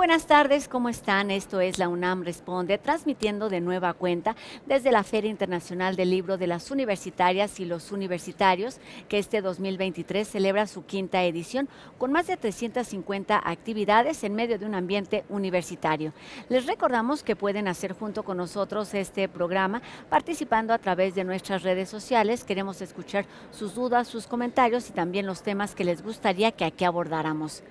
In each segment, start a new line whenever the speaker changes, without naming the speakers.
buenas tardes, ¿cómo están? Esto es la UNAM Responde, transmitiendo de nueva cuenta desde la Feria Internacional del Libro de las Universitarias y los Universitarios, que este 2023 celebra su quinta edición, con más de 350 actividades en medio de un ambiente universitario. Les recordamos que pueden hacer junto con nosotros este programa participando a través de nuestras redes sociales. Queremos escuchar sus dudas, sus comentarios y también los temas que les gustaría que aquí abordáramos.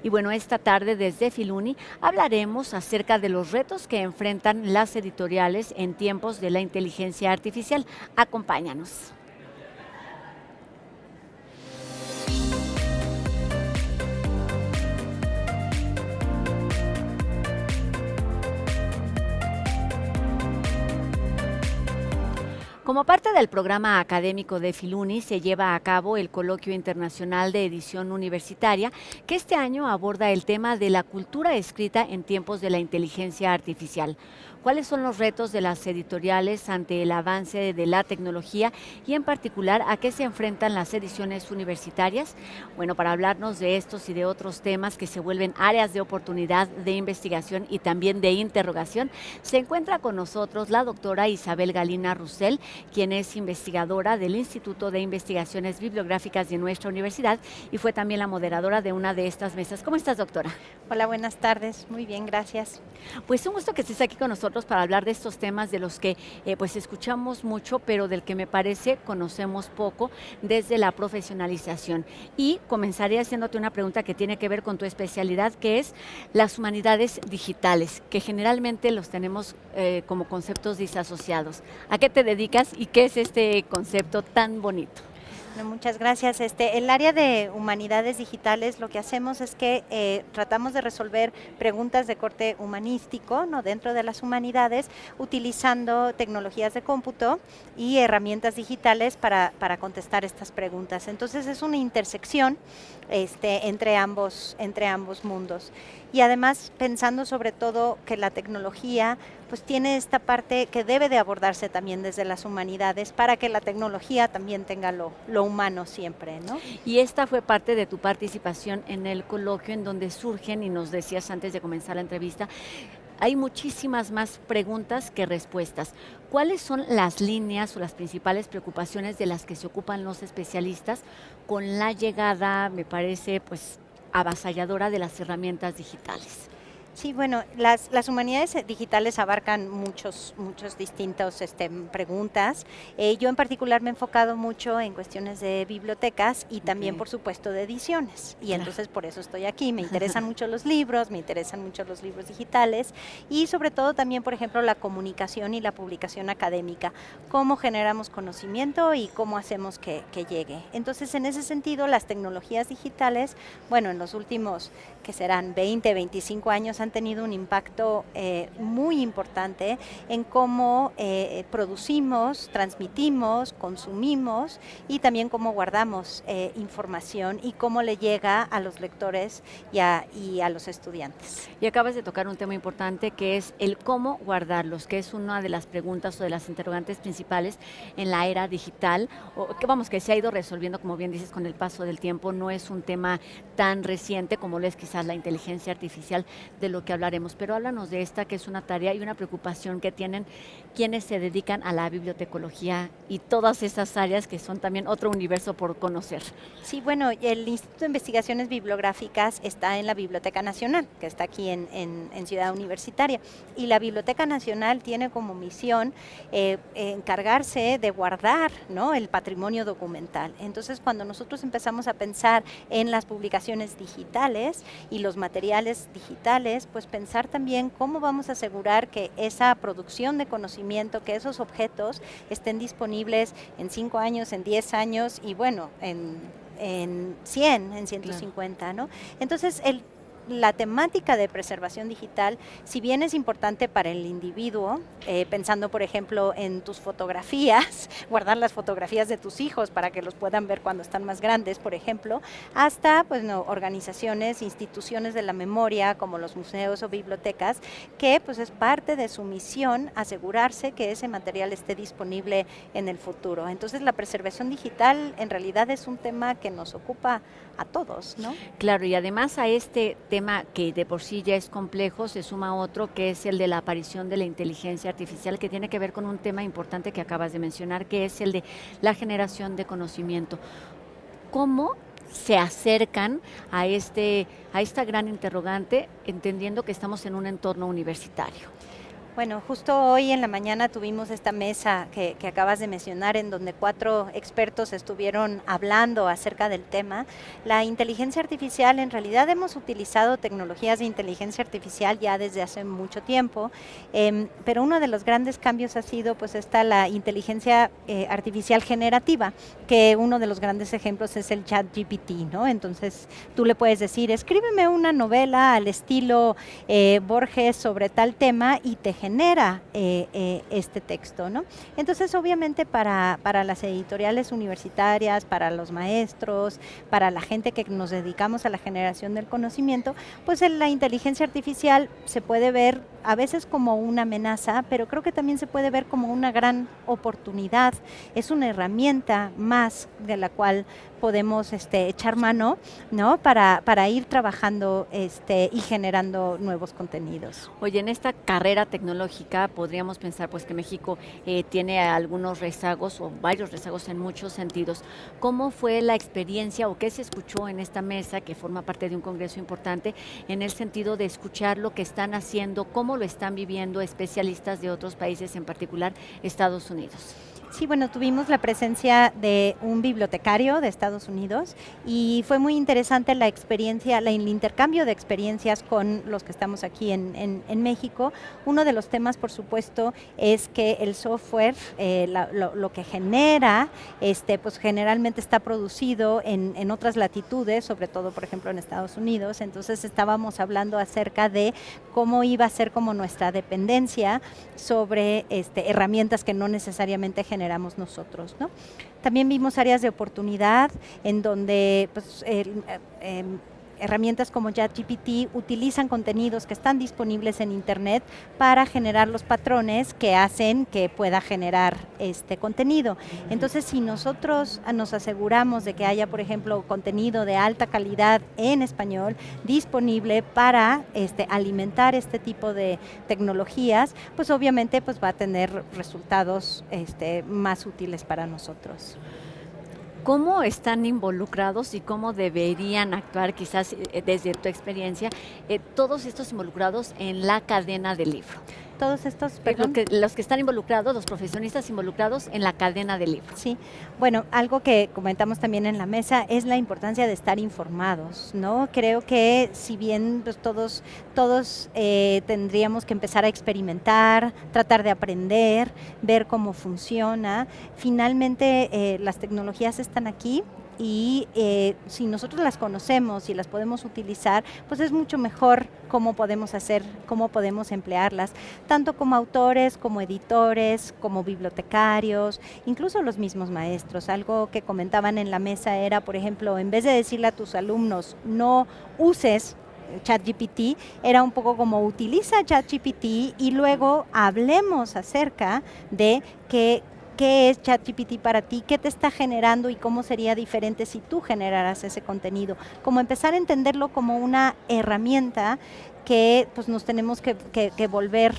Y bueno, esta tarde desde Filuni hablaremos acerca de los retos que enfrentan las editoriales en tiempos de la inteligencia artificial. Acompáñanos. Como parte del programa académico de Filuni, se lleva a cabo el Coloquio Internacional de Edición Universitaria, que este año aborda el tema de la cultura escrita en tiempos de la inteligencia artificial. ¿Cuáles son los retos de las editoriales ante el avance de la tecnología y en particular a qué se enfrentan las ediciones universitarias? Bueno, para hablarnos de estos y de otros temas que se vuelven áreas de oportunidad, de investigación y también de interrogación, se encuentra con nosotros la doctora Isabel Galina Russell, quien es investigadora del Instituto de Investigaciones Bibliográficas de nuestra universidad y fue también la moderadora de una de estas mesas. ¿Cómo estás, doctora?
Hola, buenas tardes. Muy bien, gracias.
Pues un gusto que estés aquí con nosotros para hablar de estos temas de los que pues escuchamos mucho, pero del que me parece conocemos poco desde la profesionalización. Y comenzaré haciéndote una pregunta que tiene que ver con tu especialidad, que es las humanidades digitales, que generalmente los tenemos como conceptos disasociados. ¿A qué te dedicas y qué es este concepto tan bonito?
Bueno, muchas gracias. El área de humanidades digitales, lo que hacemos es que tratamos de resolver preguntas de corte humanístico, ¿no?, dentro de las humanidades, utilizando tecnologías de cómputo y herramientas digitales para contestar estas preguntas. Entonces es una intersección entre ambos mundos. Y además pensando sobre todo que la tecnología pues tiene esta parte que debe de abordarse también desde las humanidades para que la tecnología también tenga lo humano siempre, ¿no?
Y esta fue parte de tu participación en el coloquio en donde surgen, y nos decías antes de comenzar la entrevista, hay muchísimas más preguntas que respuestas. ¿Cuáles son las líneas o las principales preocupaciones de las que se ocupan los especialistas con la llegada, me parece, pues avasalladora de las herramientas digitales?
Sí, bueno, las humanidades digitales abarcan muchos distintos preguntas. Yo en particular me he enfocado mucho en cuestiones de bibliotecas y también, por supuesto, de ediciones. Y entonces por eso estoy aquí. Me interesan mucho los libros, me interesan mucho los libros digitales y sobre todo también, por ejemplo, la comunicación y la publicación académica. Cómo generamos conocimiento y cómo hacemos que llegue. Entonces, en ese sentido, las tecnologías digitales, bueno, en los últimos, que serán 20, 25 años, han tenido un impacto muy importante en cómo producimos, transmitimos, consumimos y también cómo guardamos información y cómo le llega a los lectores y a los estudiantes.
Y acabas de tocar un tema importante que es el cómo guardarlos, que es una de las preguntas o de las interrogantes principales en la era digital, o que se ha ido resolviendo, como bien dices, con el paso del tiempo. No es un tema tan reciente como lo es quizás la inteligencia artificial, de lo que hablaremos, pero háblanos de esta, que es una tarea y una preocupación que tienen quienes se dedican a la bibliotecología y todas esas áreas que son también otro universo por conocer.
Sí, bueno, el Instituto de Investigaciones Bibliográficas está en la Biblioteca Nacional, que está aquí en Ciudad Universitaria, y la Biblioteca Nacional tiene como misión encargarse de guardar, ¿no?, el patrimonio documental. Entonces, cuando nosotros empezamos a pensar en las publicaciones digitales y los materiales digitales, pues pensar también cómo vamos a asegurar que esa producción de conocimiento, que esos objetos estén disponibles en 5 años, en 10 años y bueno, en 100, en 150, claro, ¿no? Entonces, la temática de preservación digital, si bien es importante para el individuo, pensando por ejemplo en tus fotografías, guardar las fotografías de tus hijos para que los puedan ver cuando están más grandes, por ejemplo, hasta pues, no, organizaciones, instituciones de la memoria como los museos o bibliotecas, que pues es parte de su misión asegurarse que ese material esté disponible en el futuro. Entonces la preservación digital en realidad es un tema que nos ocupa a todos, ¿no?
Claro, y además a este tema que de por sí ya es complejo, se suma otro que es el de la aparición de la inteligencia artificial, que tiene que ver con un tema importante que acabas de mencionar, que es el de la generación de conocimiento. ¿Cómo se acercan a esta gran interrogante, entendiendo que estamos en un entorno universitario?
Bueno, justo hoy en la mañana tuvimos esta mesa que acabas de mencionar, en donde 4 expertos estuvieron hablando acerca del tema. La inteligencia artificial, en realidad hemos utilizado tecnologías de inteligencia artificial ya desde hace mucho tiempo, pero uno de los grandes cambios ha sido pues la inteligencia artificial generativa, que uno de los grandes ejemplos es el ChatGPT, ¿no? Entonces tú le puedes decir, escríbeme una novela al estilo Borges sobre tal tema y te genera este texto, ¿no? Entonces, obviamente, para las editoriales universitarias, para los maestros, para la gente que nos dedicamos a la generación del conocimiento, pues la inteligencia artificial se puede ver a veces como una amenaza, pero creo que también se puede ver como una gran oportunidad. Es una herramienta más de la cual podemos echar mano, ¿no? Para ir trabajando y generando nuevos contenidos.
Oye, en esta carrera tecnológica podríamos pensar pues que México tiene algunos rezagos o varios rezagos en muchos sentidos. ¿Cómo fue la experiencia o qué se escuchó en esta mesa que forma parte de un congreso importante en el sentido de escuchar lo que están haciendo, cómo lo están viviendo especialistas de otros países, en particular Estados Unidos?
Sí, bueno, tuvimos la presencia de un bibliotecario de Estados Unidos y fue muy interesante la experiencia, el intercambio de experiencias con los que estamos aquí en México. Uno de los temas, por supuesto, es que el software, lo que genera, pues generalmente está producido en otras latitudes, sobre todo, por ejemplo, en Estados Unidos. Entonces estábamos hablando acerca de cómo iba a ser como nuestra dependencia sobre herramientas que no necesariamente generamos nosotros, ¿no? También vimos áreas de oportunidad en donde pues, herramientas como ChatGPT utilizan contenidos que están disponibles en Internet para generar los patrones que hacen que pueda generar este contenido. Entonces, si nosotros nos aseguramos de que haya, por ejemplo, contenido de alta calidad en español disponible para alimentar este tipo de tecnologías, pues obviamente pues va a tener resultados más útiles para nosotros.
¿Cómo están involucrados y cómo deberían actuar, quizás desde tu experiencia, todos estos involucrados en la cadena del libro?
Todos estos,
los que están involucrados, los profesionistas involucrados en la cadena del libro.
Sí, bueno, algo que comentamos también en la mesa es la importancia de estar informados, ¿no? Creo que si bien pues, todos tendríamos que empezar a experimentar, tratar de aprender, ver cómo funciona, finalmente las tecnologías están aquí. Y si nosotros las conocemos y las podemos utilizar, pues es mucho mejor cómo podemos hacer, cómo podemos emplearlas, tanto como autores, como editores, como bibliotecarios, incluso los mismos maestros. Algo que comentaban en la mesa era, por ejemplo, en vez de decirle a tus alumnos, no uses ChatGPT, era un poco como utiliza ChatGPT y luego hablemos acerca de ¿qué es ChatGPT para ti? ¿Qué te está generando y cómo sería diferente si tú generaras ese contenido? Como empezar a entenderlo como una herramienta que pues nos tenemos que volver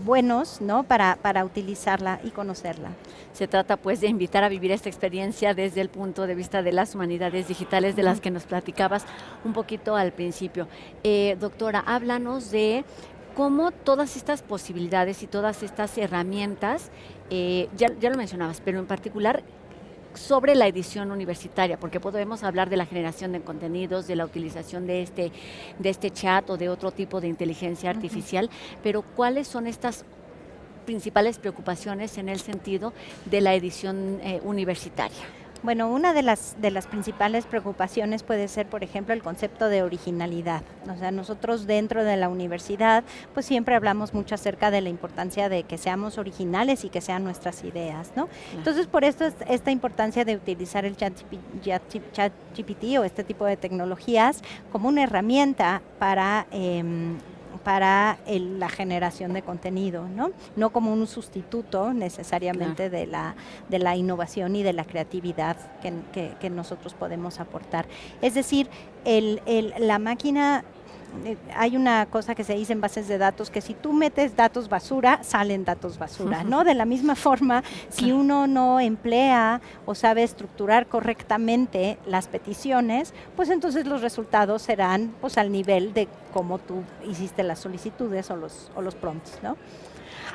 buenos, ¿no? para utilizarla y conocerla.
Se trata pues de invitar a vivir esta experiencia desde el punto de vista de las humanidades digitales de las que nos platicabas un poquito al principio. Doctora, háblanos de cómo todas estas posibilidades y todas estas herramientas, ya lo mencionabas, pero en particular sobre la edición universitaria, porque podemos hablar de la generación de contenidos, de la utilización de este chat o de otro tipo de inteligencia artificial, pero ¿cuáles son estas principales preocupaciones en el sentido de la edición universitaria?
Bueno, una de las principales preocupaciones puede ser, por ejemplo, el concepto de originalidad. O sea, nosotros dentro de la universidad, pues siempre hablamos mucho acerca de la importancia de que seamos originales y que sean nuestras ideas, ¿no? Entonces, por esto es esta importancia de utilizar el ChatGPT o este tipo de tecnologías como una herramienta para para la generación de contenido, ¿no? No como un sustituto necesariamente de la innovación y de la creatividad que nosotros podemos aportar. Es decir, la máquina, hay una cosa que se dice en bases de datos, que si tú metes datos basura, salen datos basura, ¿no? De la misma forma, si uno no emplea o sabe estructurar correctamente las peticiones, pues entonces los resultados serán pues al nivel de cómo tú hiciste las solicitudes o los prompts, ¿no?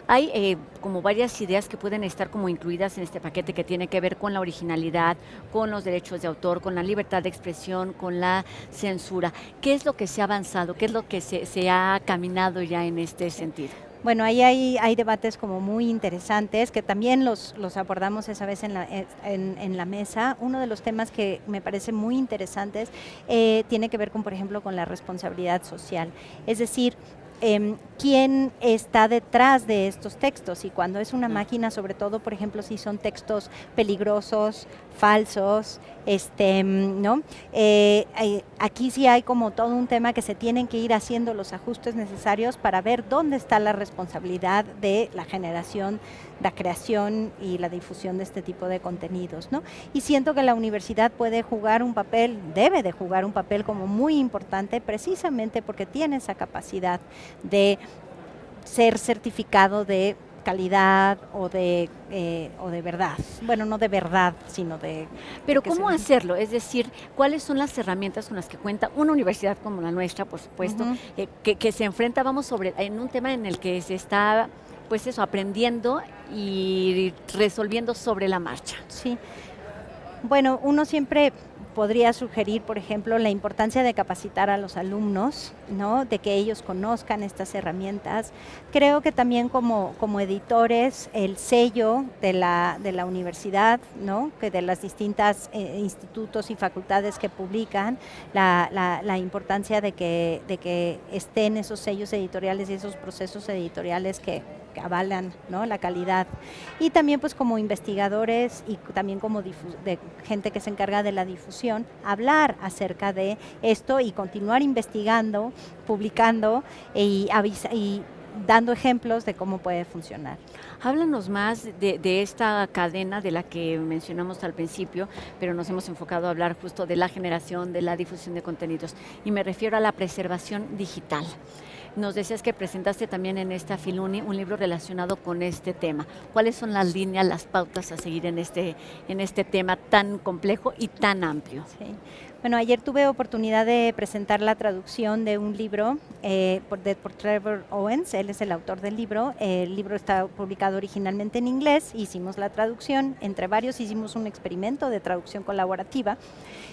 Hay como varias ideas que pueden estar como incluidas en este paquete que tiene que ver con la originalidad, con los derechos de autor, con la libertad de expresión, con la censura. ¿Qué es lo que se ha avanzado? ¿Qué es lo que se ha caminado ya en este sentido?
Bueno, ahí hay debates como muy interesantes que también los abordamos esa vez en la mesa. Uno de los temas que me parece muy interesantes tiene que ver con, por ejemplo, con la responsabilidad social. Es decir, quién está detrás de estos textos, y cuando es una máquina, sobre todo, por ejemplo, si son textos peligrosos, falsos, ¿no? Aquí sí hay como todo un tema que se tienen que ir haciendo los ajustes necesarios para ver dónde está la responsabilidad de la generación, la creación y la difusión de este tipo de contenidos, ¿no? Y siento que la universidad puede jugar un papel, debe de jugar un papel como muy importante, precisamente porque tiene esa capacidad de ser certificado de calidad o de verdad. Bueno, no de verdad, sino de...
Pero ¿cómo hacerlo? Es decir, ¿cuáles son las herramientas con las que cuenta una universidad como la nuestra, por supuesto, que se enfrenta, en un tema en el que se está, pues eso, aprendiendo y resolviendo sobre la marcha?
Sí. Bueno, uno siempre podría sugerir, por ejemplo, la importancia de capacitar a los alumnos, ¿no? De que ellos conozcan estas herramientas. Creo que también como editores, el sello de la universidad, ¿no? Que de las distintas institutos y facultades que publican, la importancia de que estén esos sellos editoriales y esos procesos editoriales que avalan, ¿no? La calidad. Y también pues como investigadores y también como de gente que se encarga de la difusión, hablar acerca de esto y continuar investigando, publicando y dando ejemplos de cómo puede funcionar.
Háblanos más de esta cadena de la que mencionamos al principio, pero nos hemos enfocado a hablar justo de la generación, de la difusión de contenidos, y me refiero a la preservación digital. Nos decías que presentaste también en esta Filuni un libro relacionado con este tema. ¿Cuáles son las líneas, las pautas a seguir en este tema tan complejo y tan amplio?
Sí. Bueno, ayer tuve oportunidad de presentar la traducción de un libro por Trevor Owens, él es el autor del libro. El libro está publicado originalmente en inglés, hicimos la traducción, entre varios hicimos un experimento de traducción colaborativa.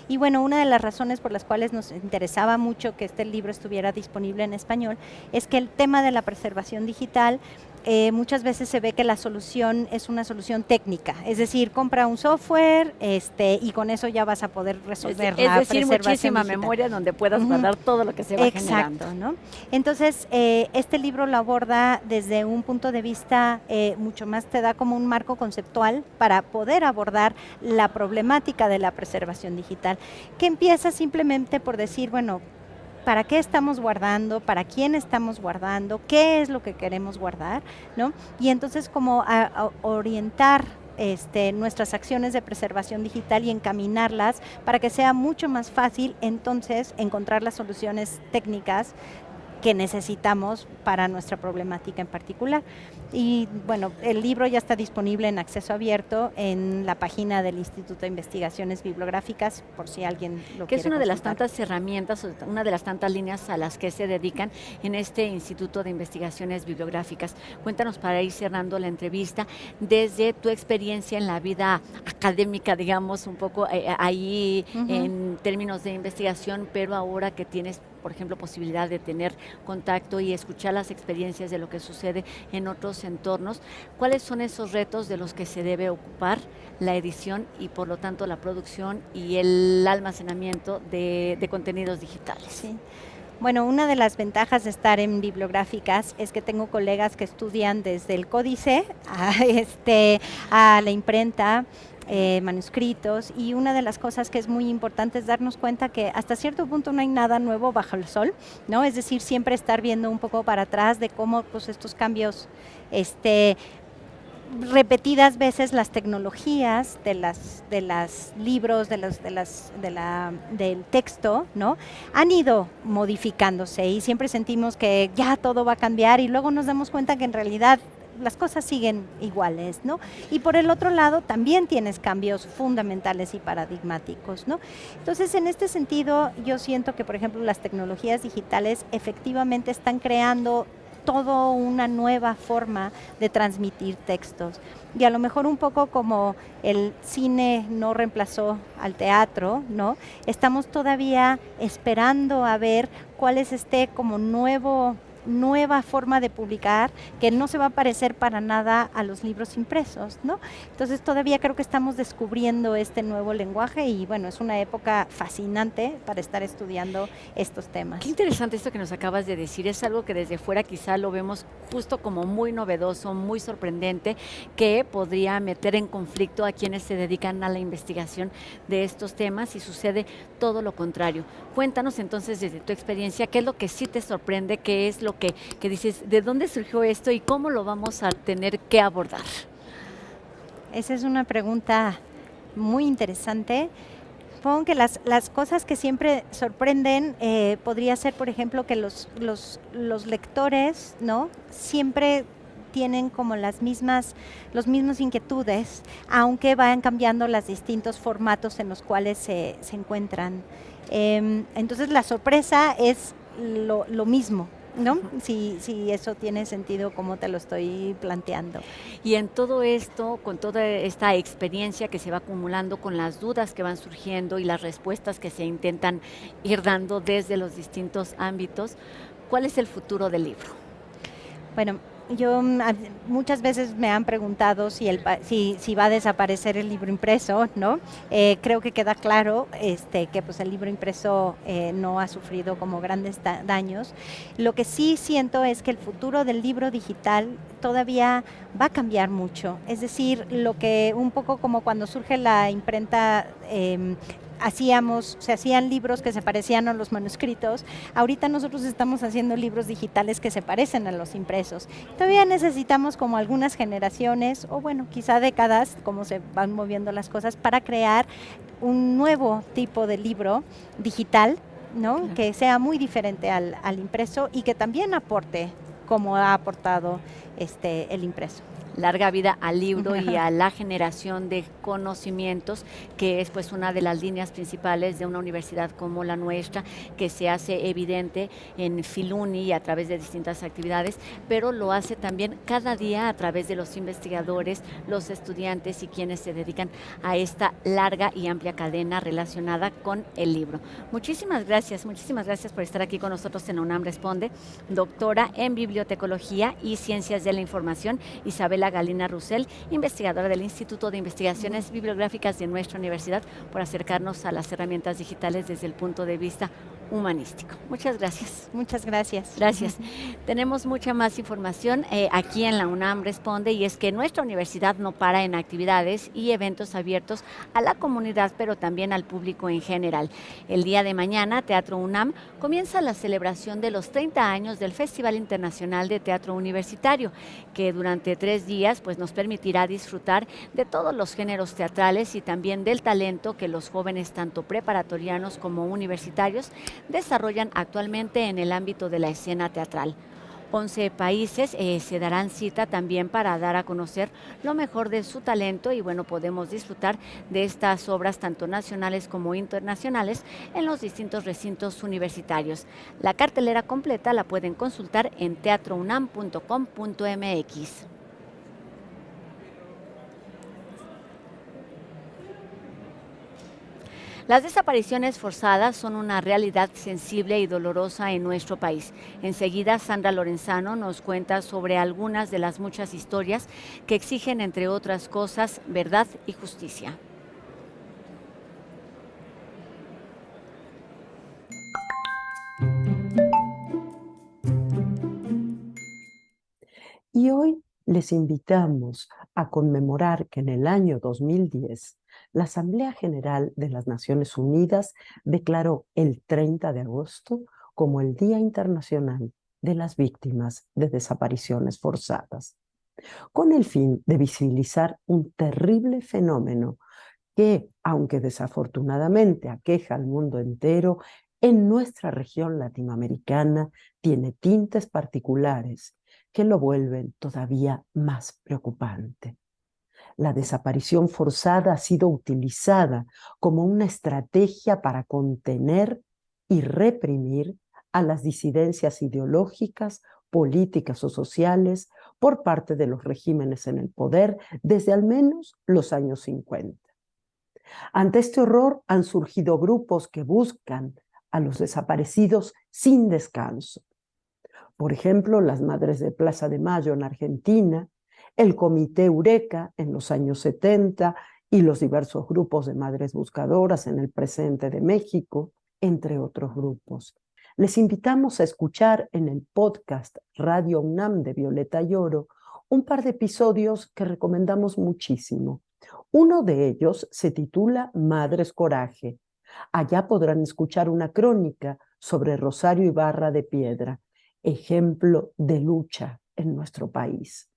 Y bueno, una de las razones por las cuales nos interesaba mucho que este libro estuviera disponible en español es que el tema de la preservación digital muchas veces se ve que la solución es una solución técnica, es decir, compra un software y con eso ya vas a poder resolver la
preservación. Es decir, muchísima
digital.
Memoria donde puedas guardar todo lo que se va generando.
Exacto, ¿no? Entonces, este libro lo aborda desde un punto de vista mucho más, te da como un marco conceptual para poder abordar la problemática de la preservación digital, que empieza simplemente por decir, bueno, ¿para qué estamos guardando? ¿Para quién estamos guardando? ¿Qué es lo que queremos guardar? ¿No? Y entonces como a orientar nuestras acciones de preservación digital y encaminarlas para que sea mucho más fácil entonces encontrar las soluciones técnicas que necesitamos para nuestra problemática en particular. Y bueno, el libro ya está disponible en acceso abierto en la página del Instituto de Investigaciones Bibliográficas, por si alguien lo quiere consultar.
Que es una de las tantas herramientas, una de las tantas líneas a las que se dedican en este Instituto de Investigaciones Bibliográficas. Cuéntanos, para ir cerrando la entrevista, desde tu experiencia en la vida académica, digamos, un poco ahí en términos de investigación, pero ahora que tienes, por ejemplo, posibilidad de tener contacto y escuchar las experiencias de lo que sucede en otros entornos, ¿cuáles son esos retos de los que se debe ocupar la edición y por lo tanto la producción y el almacenamiento de contenidos digitales?
Sí. Bueno, una de las ventajas de estar en bibliográficas es que tengo colegas que estudian desde el códice a la imprenta, manuscritos, y una de las cosas que es muy importante es darnos cuenta que hasta cierto punto no hay nada nuevo bajo el sol, ¿no? Es decir, siempre estar viendo un poco para atrás de cómo pues, estos cambios repetidas veces las tecnologías de las libros, del texto, ¿no? Han ido modificándose y siempre sentimos que ya todo va a cambiar y luego nos damos cuenta que en realidad las cosas siguen iguales, ¿no? Y por el otro lado también tienes cambios fundamentales y paradigmáticos, ¿no? Entonces, en este sentido, yo siento que, por ejemplo, las tecnologías digitales efectivamente están creando toda una nueva forma de transmitir textos. Y a lo mejor un poco como el cine no reemplazó al teatro, ¿no? Estamos todavía esperando a ver cuál es como nueva forma de publicar que no se va a parecer para nada a los libros impresos, ¿no? Entonces todavía creo que estamos descubriendo este nuevo lenguaje y bueno, es una época fascinante para estar estudiando estos temas.
Qué interesante esto que nos acabas de decir. Es algo que desde fuera quizá lo vemos justo como muy novedoso, muy sorprendente, que podría meter en conflicto a quienes se dedican a la investigación de estos temas y sucede todo lo contrario. Cuéntanos entonces desde tu experiencia, qué es lo que sí te sorprende, qué es lo que dices, de dónde surgió esto y cómo lo vamos a tener que abordar.
Esa es una pregunta muy interesante. Supongo que las cosas que siempre sorprenden podría ser, por ejemplo, que los lectores, ¿no? Siempre tienen como los mismos inquietudes, aunque vayan cambiando los distintos formatos en los cuales se encuentran. Entonces la sorpresa es lo mismo, ¿no? Si eso tiene sentido como te lo estoy planteando.
Y en todo esto, con toda esta experiencia que se va acumulando, con las dudas que van surgiendo y las respuestas que se intentan ir dando desde los distintos ámbitos, ¿cuál es el futuro del libro?
Bueno, muchas veces me han preguntado si va a desaparecer el libro impreso, ¿no? Creo que queda claro que pues el libro impreso no ha sufrido como grandes daños. Lo que sí siento es que el futuro del libro digital todavía va a cambiar mucho. Es decir, lo que un poco como cuando surge la imprenta, se hacían libros que se parecían a los manuscritos. Ahorita nosotros estamos haciendo libros digitales que se parecen a los impresos. Todavía necesitamos como algunas generaciones, o bueno, quizá décadas, como se van moviendo las cosas, para crear un nuevo tipo de libro digital, ¿no? Claro. Que sea muy diferente al impreso y que también aporte como ha aportado el impreso.
Larga vida al libro y a la generación de conocimientos, que es pues una de las líneas principales de una universidad como la nuestra, que se hace evidente en Filuni y a través de distintas actividades, pero lo hace también cada día a través de los investigadores, los estudiantes y quienes se dedican a esta larga y amplia cadena relacionada con el libro. Muchísimas gracias por estar aquí con nosotros en la UNAM Responde, doctora en Bibliotecología y Ciencias de la Información, Isabela Galina Russell, investigadora del Instituto de Investigaciones Bibliográficas de nuestra universidad, por acercarnos a las herramientas digitales desde el punto de vista humanístico. Muchas gracias.
Muchas gracias.
Gracias. Tenemos mucha más información aquí en la UNAM Responde, y es que nuestra universidad no para en actividades y eventos abiertos a la comunidad, pero también al público en general. El día de mañana, Teatro UNAM comienza la celebración de los 30 años del Festival Internacional de Teatro Universitario, que durante 3 días pues, nos permitirá disfrutar de todos los géneros teatrales y también del talento que los jóvenes, tanto preparatorianos como universitarios, desarrollan actualmente en el ámbito de la escena teatral. 11 países se darán cita también para dar a conocer lo mejor de su talento, y bueno, podemos disfrutar de estas obras tanto nacionales como internacionales en los distintos recintos universitarios. La cartelera completa la pueden consultar en teatrounam.com.mx. Las desapariciones forzadas son una realidad sensible y dolorosa en nuestro país. Enseguida, Sandra Lorenzano nos cuenta sobre algunas de las muchas historias que exigen, entre otras cosas, verdad y justicia.
Y hoy les invitamos a conmemorar que en el año 2010 la Asamblea General de las Naciones Unidas declaró el 30 de agosto como el Día Internacional de las Víctimas de Desapariciones Forzadas, con el fin de visibilizar un terrible fenómeno que, aunque desafortunadamente aqueja al mundo entero, en nuestra región latinoamericana tiene tintes particulares que lo vuelven todavía más preocupante. La desaparición forzada ha sido utilizada como una estrategia para contener y reprimir a las disidencias ideológicas, políticas o sociales por parte de los regímenes en el poder desde al menos los años 50. Ante este horror han surgido grupos que buscan a los desaparecidos sin descanso. Por ejemplo, las Madres de Plaza de Mayo en Argentina, el Comité Eureka en los años 70 y los diversos grupos de madres buscadoras en el presente de México, entre otros grupos. Les invitamos a escuchar en el podcast Radio UNAM de Violeta Lloro un par de episodios que recomendamos muchísimo. Uno de ellos se titula Madres Coraje. Allá podrán escuchar una crónica sobre Rosario Ibarra de Piedra, ejemplo de lucha en nuestro país.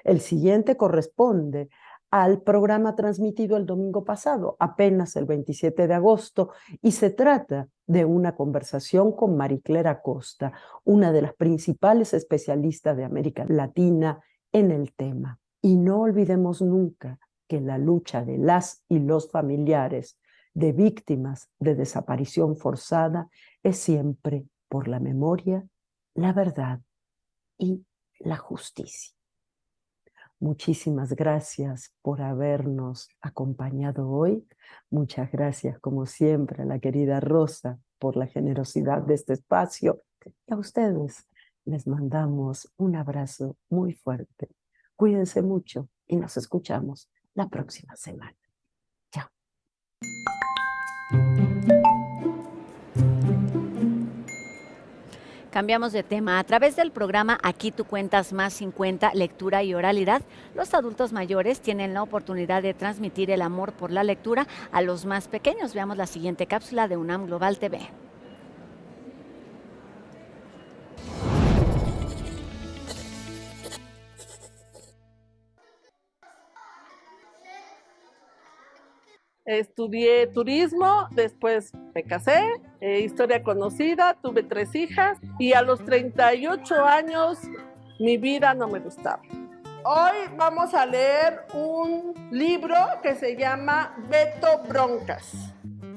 El siguiente corresponde al programa transmitido el domingo pasado, apenas el 27 de agosto, y se trata de una conversación con Mariclera Acosta, una de las principales especialistas de América Latina en el tema. Y no olvidemos nunca que la lucha de las y los familiares de víctimas de desaparición forzada es siempre por la memoria, la verdad y la justicia. Muchísimas gracias por habernos acompañado hoy. Muchas gracias, como siempre, a la querida Rosa por la generosidad de este espacio. Y a ustedes les mandamos un abrazo muy fuerte. Cuídense mucho y nos escuchamos la próxima semana. Chao.
Cambiamos de tema. A través del programa Aquí tú cuentas más 50, lectura y oralidad, los adultos mayores tienen la oportunidad de transmitir el amor por la lectura a los más pequeños. Veamos la siguiente cápsula de UNAM Global TV.
Estudié turismo, después me casé, historia conocida, tuve 3 hijas y a los 38 años mi vida no me gustaba. Hoy vamos a leer un libro que se llama Beto Broncas.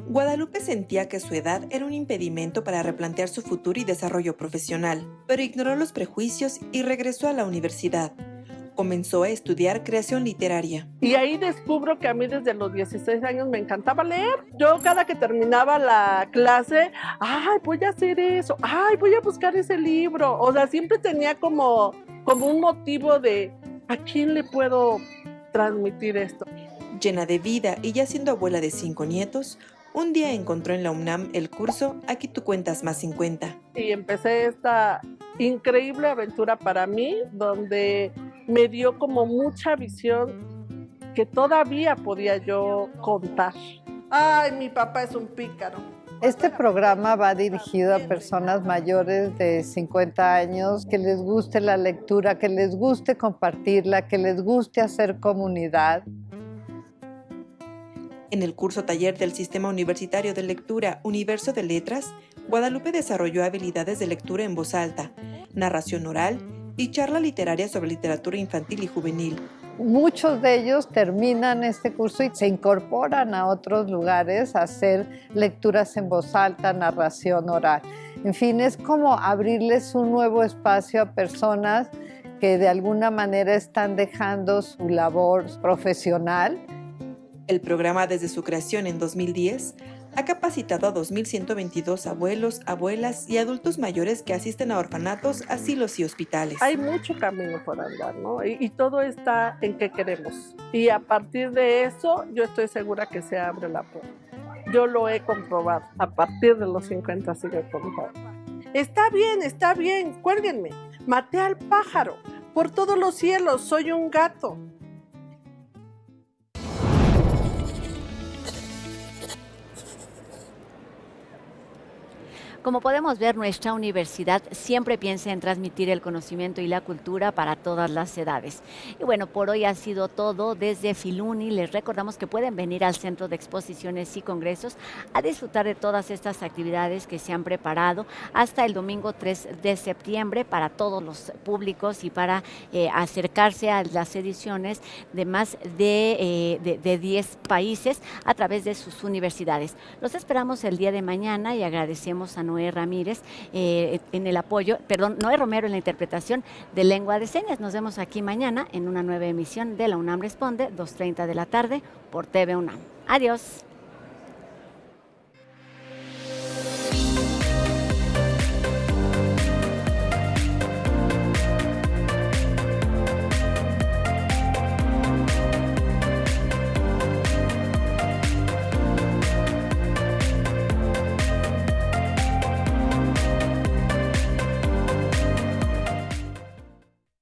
Guadalupe sentía que su edad era un impedimento para replantear su futuro y desarrollo profesional, pero ignoró los prejuicios y regresó a la universidad. Comenzó a estudiar creación literaria.
Y ahí descubro que a mí desde los 16 años me encantaba leer. Yo cada que terminaba la clase, ¡ay, voy a hacer eso! ¡Ay, voy a buscar ese libro! O sea, siempre tenía como un motivo de ¿a quién le puedo transmitir esto?
Llena de vida y ya siendo abuela de 5 nietos, un día encontró en la UNAM el curso Aquí tú cuentas más 50.
Y empecé esta increíble aventura para mí, donde me dio como mucha visión que todavía podía yo contar. ¡Ay, mi papá es un pícaro!
Este programa va dirigido a personas mayores de 50 años que les guste la lectura, que les guste compartirla, que les guste hacer comunidad.
En el curso taller del Sistema Universitario de Lectura Universo de Letras, Guadalupe desarrolló habilidades de lectura en voz alta, narración oral y charla literaria sobre literatura infantil y juvenil.
Muchos de ellos terminan este curso y se incorporan a otros lugares a hacer lecturas en voz alta, narración oral. En fin, es como abrirles un nuevo espacio a personas que de alguna manera están dejando su labor profesional.
El programa, desde su creación en 2010, ha capacitado a 2.122 abuelos, abuelas y adultos mayores que asisten a orfanatos, asilos y hospitales.
Hay mucho camino por andar, ¿no? Y todo está en qué queremos. Y a partir de eso, yo estoy segura que se abre la puerta. Yo lo he comprobado. A partir de los 50 sigue comprobado. Está bien, cuélguenme. Maté al pájaro. Por todos los cielos, soy un gato.
Como podemos ver, nuestra universidad siempre piensa en transmitir el conocimiento y la cultura para todas las edades. Y bueno, por hoy ha sido todo desde Filuni. Les recordamos que pueden venir al Centro de Exposiciones y Congresos a disfrutar de todas estas actividades que se han preparado hasta el domingo 3 de septiembre para todos los públicos y para acercarse a las ediciones de más de 10 países a través de sus universidades. Los esperamos el día de mañana y agradecemos a Noé Ramírez en el apoyo, perdón, Noé Romero en la interpretación de lengua de señas. Nos vemos aquí mañana en una nueva emisión de La UNAM Responde, 2:30 de la tarde por TV UNAM. Adiós.